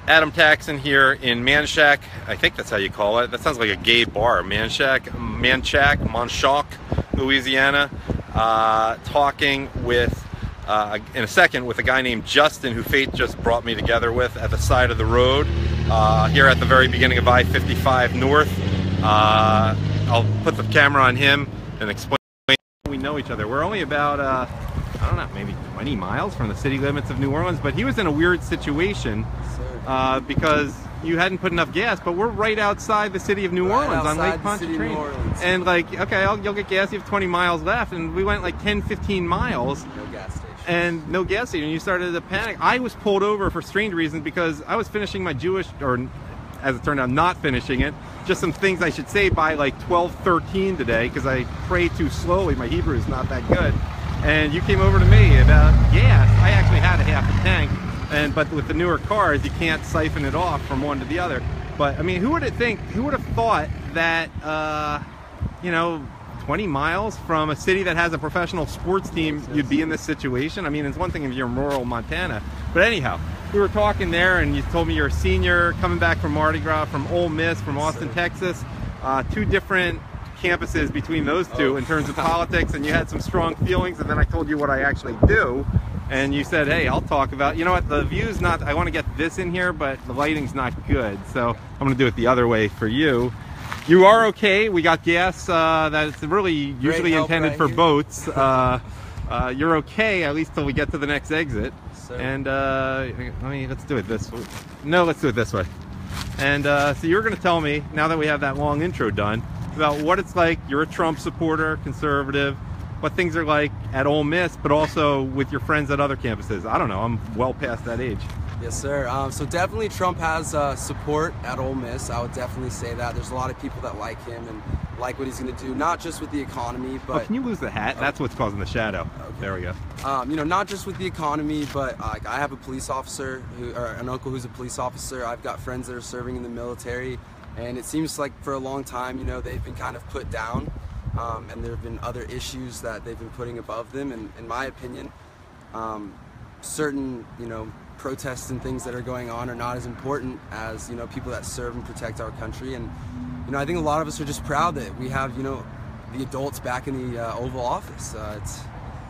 Adam Taxon here in Manchac. I think that's how you call it. That sounds like a gay bar. Manchac, Louisiana. Talking with, in a second, with a guy named Justin, who fate just brought me together with at the side of the road here at the very beginning of I-55 North. I'll put the camera on him and explain. We know each other. We're only about, I don't know, maybe 20 miles from the city limits of New Orleans, but he was in a weird situation because you hadn't put enough gas, but we're right outside the city of New Orleans on Lake Pontchartrain. And like, okay, you'll get gas, you have 20 miles left, and we went like 10, 15 miles. No gas station. And no gas station. You started to panic. I was pulled over for strange reasons because I was finishing my Jewish, or as it turned out, not finishing it. Just some things I should say by like 12:13 today because I pray too slowly. My Hebrew is not that good. And you came over to me about gas. I actually had a half a tank, but with the newer cars, you can't siphon it off from one to the other. But I mean, who would have thought that, you know, 20 miles from a city that has a professional sports team, you'd be in this situation? I mean, it's one thing if you're in rural Montana, but anyhow, we were talking there, and you told me you're a senior coming back from Mardi Gras, from Ole Miss, from Austin, Texas. Two different campuses between those two in terms of politics, and you had some strong feelings, and then I told you what I actually do, and you said, hey, I'll talk about, you know what, the view's not, I want to get this in here, but the lighting's not good, so I'm going to do it the other way for you. You are okay. We got gas that's really usually intended for boats. You're okay, at least till we get to the next exit. And let's do it this way. No, let's do it this way. And so you're going to tell me, now that we have that long intro done, about what it's like. You're a Trump supporter, conservative, what things are like at Ole Miss, but also with your friends at other campuses. I don't know, I'm well past that age. Yes, sir. So definitely Trump has support at Ole Miss. I would definitely say that. There's a lot of people that like him and like what he's going to do, not just with the economy, but... Oh, can you lose the hat? That's what's causing the shadow. Okay. There we go. You know, not just with the economy, but I have a police officer, or an uncle who's a police officer. I've got friends that are serving in the military, and it seems like for a long time, you know, they've been kind of put down, and there have been other issues that they've been putting above them, and in my opinion, certain, you know, protests and things that are going on are not as important as, you know, people that serve and protect our country. And, you know, I think a lot of us are just proud that we have, you know, the adults back in the Oval Office.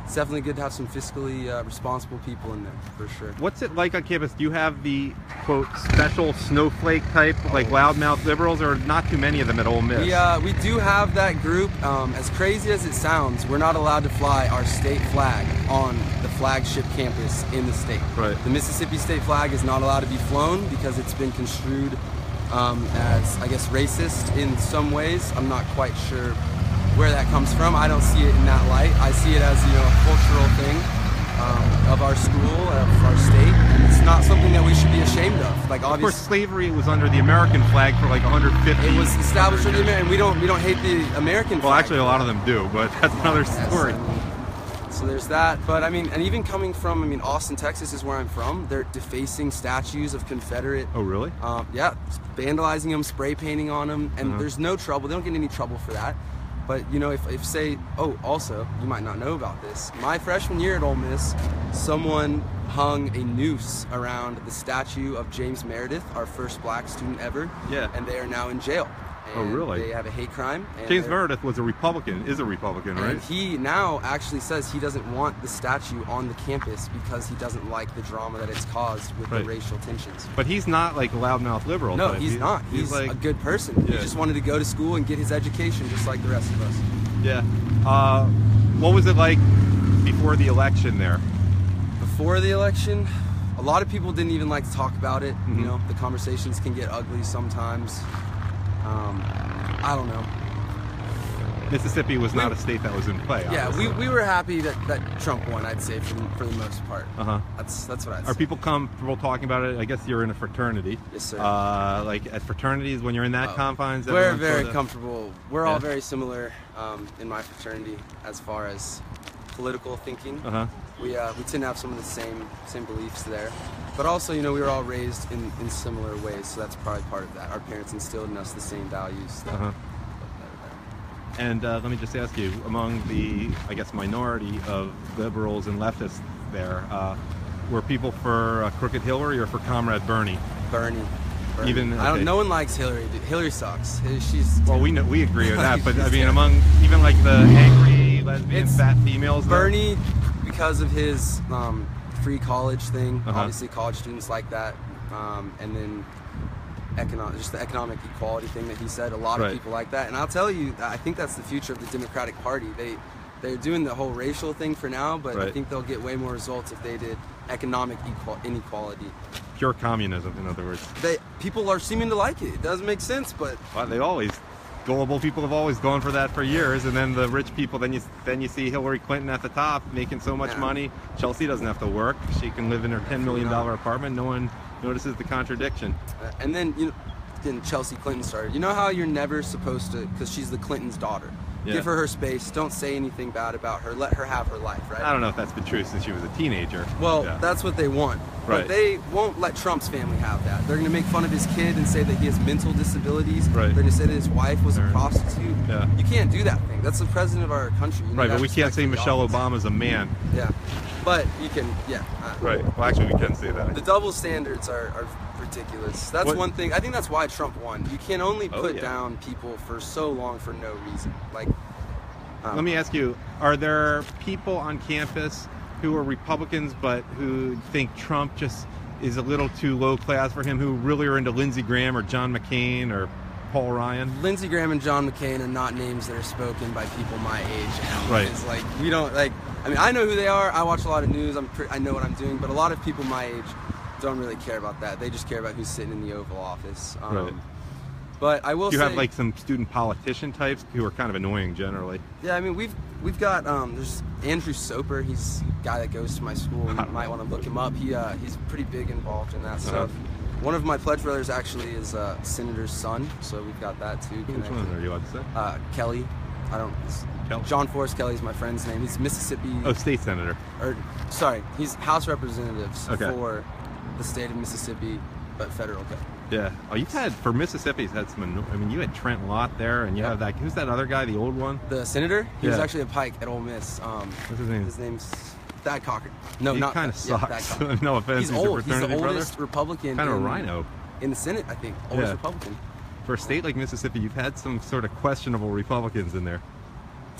It's definitely good to have some fiscally responsible people in there, for sure. What's it like on campus? Do you have the, quote, special snowflake type, like loudmouth liberals, or not too many of them at Ole Miss? We do have that group. As crazy as it sounds, we're not allowed to fly our state flag on the flagship campus in the state. Right. The Mississippi state flag is not allowed to be flown because it's been construed as, I guess, racist in some ways. I'm not quite sure where that comes from. I don't see it in that light. I see it as, you know, a cultural thing of our school, of our state, and it's not something that we should be ashamed of. Like, obviously, of course, slavery was under the American flag for like 150. It was established under the American. We don't hate the American flag. Well, actually, a lot of them do, but that's another story. Yes, I mean, so there's that. But I mean, and even coming from, I mean, Austin, Texas is where I'm from. They're defacing statues of Confederate. Oh, really? Yeah, vandalizing them, spray painting on them, and there's no trouble. They don't get any trouble for that. But, you know, if say, oh, also, you might not know about this. My freshman year at Ole Miss, someone hung a noose around the statue of James Meredith, our first black student ever. Yeah. And they are now in jail. Oh, really? They have a hate crime. And James Meredith was a Republican, is a Republican, right? And he now actually says he doesn't want the statue on the campus because he doesn't like the drama that it's caused with the racial tensions. But he's not like a loudmouth liberal. No, he's not. He's like a good person. He just wanted to go to school and get his education just like the rest of us. Yeah. What was it like before the election there? Before the election, a lot of people didn't even like to talk about it. You know, the conversations can get ugly sometimes. I don't know. Mississippi was not a state that was in play. Yeah, we were happy that Trump won, I'd say, for the most part. That's what I'd say. Are people comfortable talking about it? I guess you're in a fraternity. Yes, sir. Like at fraternities, when you're in that confines? We're very comfortable. We're all very similar in my fraternity as far as political thinking. We tend to have some of the same beliefs there. But also, you know, we were all raised in similar ways, so that's probably part of that. Our parents instilled in us the same values. And let me just ask you, among the, I guess, minority of liberals and leftists there, were people for Crooked Hillary or for Comrade Bernie? Bernie. Even I don't. okay. No one likes Hillary. Dude. Hillary sucks. She's Well, we agree with that, but I mean, Yeah. among even like the angry lesbian It's fat females, though. Bernie, because of his free college thing. Uh-huh. Obviously, college students like that, and then just the economic equality thing that he said. A lot of Right. people like that, and I'll tell you, I think that's the future of the Democratic Party. They're doing the whole racial thing for now, but I Right. think they'll get way more results if they did economic inequality. Pure communism, in other words. People are seeming to like it. It doesn't make sense, but Well, gullible people have always gone for that for years, and then the rich people, then you see Hillary Clinton at the top making so much Yeah. money. Chelsea doesn't have to work; she can live in her $10 million apartment. No one notices the contradiction. and then then Chelsea Clinton started. You know how you're never supposed to, because she's the Clinton's daughter. Yeah. Give her space. Don't say anything bad about her. Let her have her life, right? I don't know if that's been true since she was a teenager. Well, Yeah. that's what they want. Right. But they won't let Trump's family have that. They're going to make fun of his kid and say that he has mental disabilities. Right. They're going to say that his wife was a Sure. prostitute. Yeah. You can't do that thing. That's the president of our country. You Right, need but we that can't respect say for the Michelle office. Obama's a man. Yeah. But you can, yeah. Right. Well, actually, we can say that. The double standards are ridiculous. That's What- one thing. I think that's why Trump won. You can only Oh, put yeah. down people for so long for no reason. Like, Let me ask you, are there people on campus who are Republicans but who think Trump just is a little too low class for him, who really are into Lindsey Graham or John McCain or Paul Ryan? Lindsey Graham and John McCain are not names that are spoken by people my age. Right. It's like, we don't, like, I mean, I know who they are. I watch a lot of news. I know what I'm doing. But a lot of people my age don't really care about that. They just care about who's sitting in the Oval Office. Right. But I will You say, have like some student politician types who are kind of annoying generally. yeah, I mean, we've got there's Andrew Soper. He's a guy that goes to my school. You might want to look him up. He's pretty big involved in that stuff. One of my pledge brothers actually is Senator's son, so we've got that too. Which one are you allowed to say? Kelly. I don't. Kelly? John Forrest Kelly is my friend's name. He's Mississippi. Oh, state senator. Or sorry, he's House Representatives Okay. for the state of Mississippi, but federal. Yeah. Oh, you've had, for Mississippi's had some, I mean, you had Trent Lott there, and you have that, who's that other guy, the old one? The senator. He was Yeah. actually a Pike at Ole Miss. What's his name? His name's Thad Cochran. No, He not kind of yeah, Thad sucks. Cochran. No offense. He's a old. He's the fraternity oldest brother. Republican. Kind of a rhino. in the Senate, I think. Oldest Yeah. Republican. For a state like Mississippi, you've had some sort of questionable Republicans in there.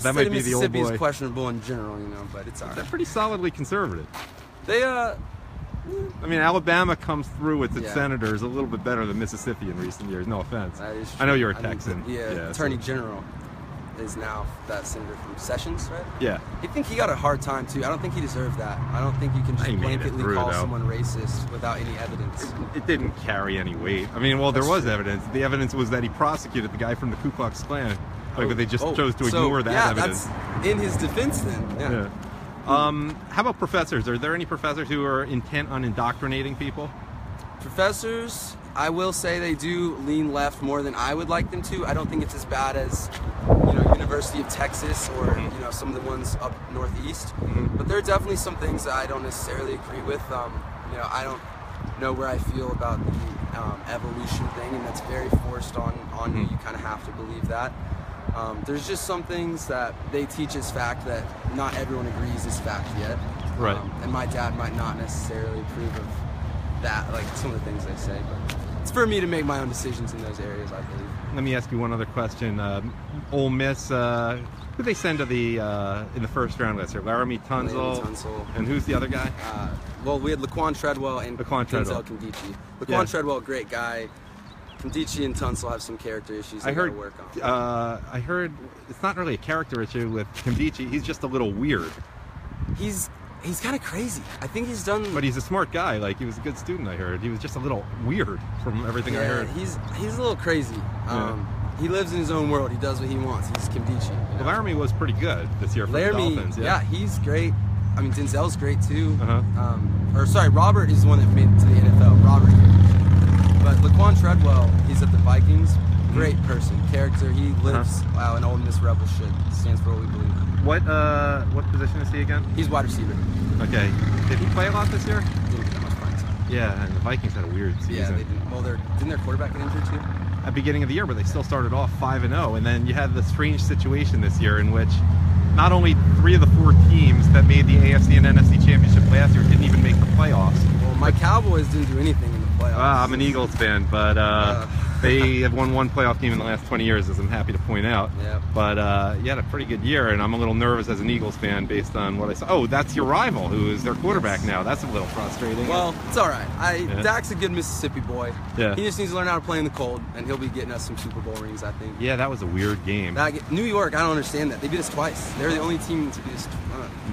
That State might of be the old Mississippi boy. is questionable in general, but it's all They're right. pretty solidly conservative. They I mean, Alabama comes through with its Yeah. senators a little bit better than Mississippi in recent years. No offense. that is I know true. you're a mean, Texan. the Yeah, Attorney so- General is now that senator from Sessions, right? Yeah. I think he got a hard time too. I don't think he deserved that. I don't think you can just He made it blanketly through, call though. someone racist without any evidence. It didn't carry any weight. I mean, well, there That's was true. evidence. The evidence was that he prosecuted the guy from the Ku Klux Klan. But they just chose to so, ignore that yeah, evidence. That's in his defense then. Yeah. Yeah. How about professors? Are there any professors who are intent on indoctrinating people? Professors, I will say they do lean left more than I would like them to. I don't think it's as bad as University of Texas or some of the ones up northeast. But there are definitely some things that I don't necessarily agree with. I don't know where I feel about the evolution thing, and that's very forced on you. You kind of have to believe that. There's just some things that they teach as fact that not everyone agrees is fact yet. Right. And my dad might not necessarily approve of that, like some of the things they say, but it's for me to make my own decisions in those areas, I believe. Let me ask you one other question. Ole Miss, who they send to the in the first round last year? Laramie Tunsil. Laramie Tunsil. And who's the other guy? Well, we had Laquan Treadwell and Laquan Treadwell. Denzel Kondichi. Laquan Yeah. Treadwell, great guy. Kondichi and Tunsil have some character issues they gotta work on. I heard it's not really a character issue with Kondichi. He's just a little weird. He's kind of crazy. I think he's done. But he's a smart guy. Like, he was a good student, I heard. He was just a little weird from everything I heard. He's a little crazy. He lives in his own world. He does what he wants. He's Kondichi. Well, Laramie was pretty good this year for Laramie, the Dolphins. yeah, he's great. I mean, Denzel's great too. Uh-huh. Robert is the one that made it to the NFL. Robert. But Laquan Treadwell, he's at the Vikings. Great person, character. He lives wow, an Ole Miss Rebel shit. Stands for what we believe. What position is he again? He's wide receiver. Okay. Did he play a lot this year? Didn't get that much playing time. Yeah, and the Vikings had a weird season. Yeah, they didn't. Well, didn't their quarterback get injured too? At the beginning of the year, but they still started off 5-0, and then you had the strange situation this year in which not only 3 of the 4 teams that made the AFC and NFC championship last year didn't even make the playoffs. Well, My Cowboys didn't do anything in the playoffs. I'm an Eagles fan, but they have won one playoff game in the last 20 years, as I'm happy to point out. Yeah. But you had a pretty good year, and I'm a little nervous as an Eagles fan based on what I saw. Oh, that's your rival, who is their quarterback now. That's a little frustrating. Well, it's all right. Dak's a good Mississippi boy. Yeah. He just needs to learn how to play in the cold, and he'll be getting us some Super Bowl rings, I think. Yeah, that was a weird game. New York, I don't understand that. They beat us twice. They're the only team to beat us.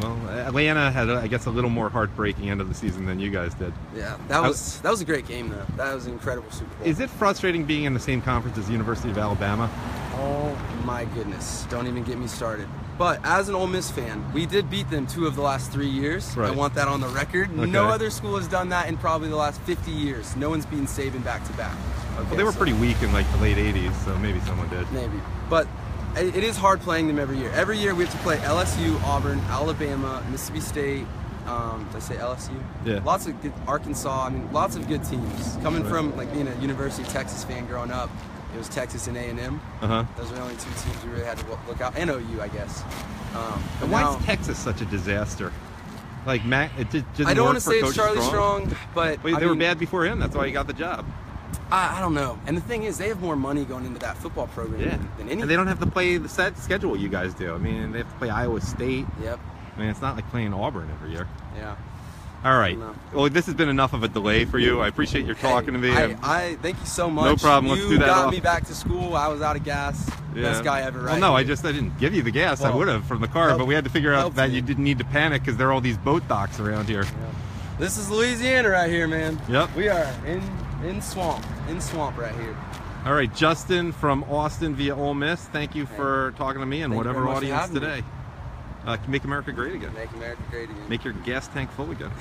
Well, Atlanta had, I guess, a little more heartbreaking end of the season than you guys did. Yeah, that was a great game, though. That was an incredible Super Bowl. Is it frustrating being in the same conference as University of Alabama? Oh my goodness! Don't even get me started. But as an Ole Miss fan, we did beat them 2 of the last 3 years. Right. I want that on the record. Okay. No other school has done that in probably the last 50 years. No one's beaten Saban back to back. Okay, Well, they were pretty weak in like the late 80s, so maybe someone did. Maybe. But it is hard playing them every year. Every year we have to play LSU, Auburn, Alabama, Mississippi State. Did I say LSU? Yeah. Lots of good, Arkansas. I mean, lots of good teams. Coming from like being a University of Texas fan growing up, it was Texas and A&M. Those were the only 2 teams we really had to look out. And OU, I guess. But why is Texas such a disaster? Like Matt, it just didn't I don't work want to for say Coach it's Charlie Strong, but Wait, they were bad before him. That's why he got the job. I don't know. And the thing is, they have more money going into that football program than anything. And they don't have to play the set schedule you guys do. I mean, they have to play Iowa State. Yep. I mean, it's not like playing Auburn every year. Yeah. All right. Well, this has been enough of a delay for you. I appreciate your talking to me. I thank you so much. No problem. Let's do that. You got me back to school. I was out of gas. Best guy ever, right? Well, no, I didn't give you the gas. I would have from the car, but we had to figure out that you didn't need to panic because there are all these boat docks around here. Yeah. This is Louisiana right here, man. Yep. We are in swamp right here. All right, Justin from Austin via Ole Miss. Thank you for talking to me and whatever audience today. Make America great again. Make America great again. Make your gas tank full again.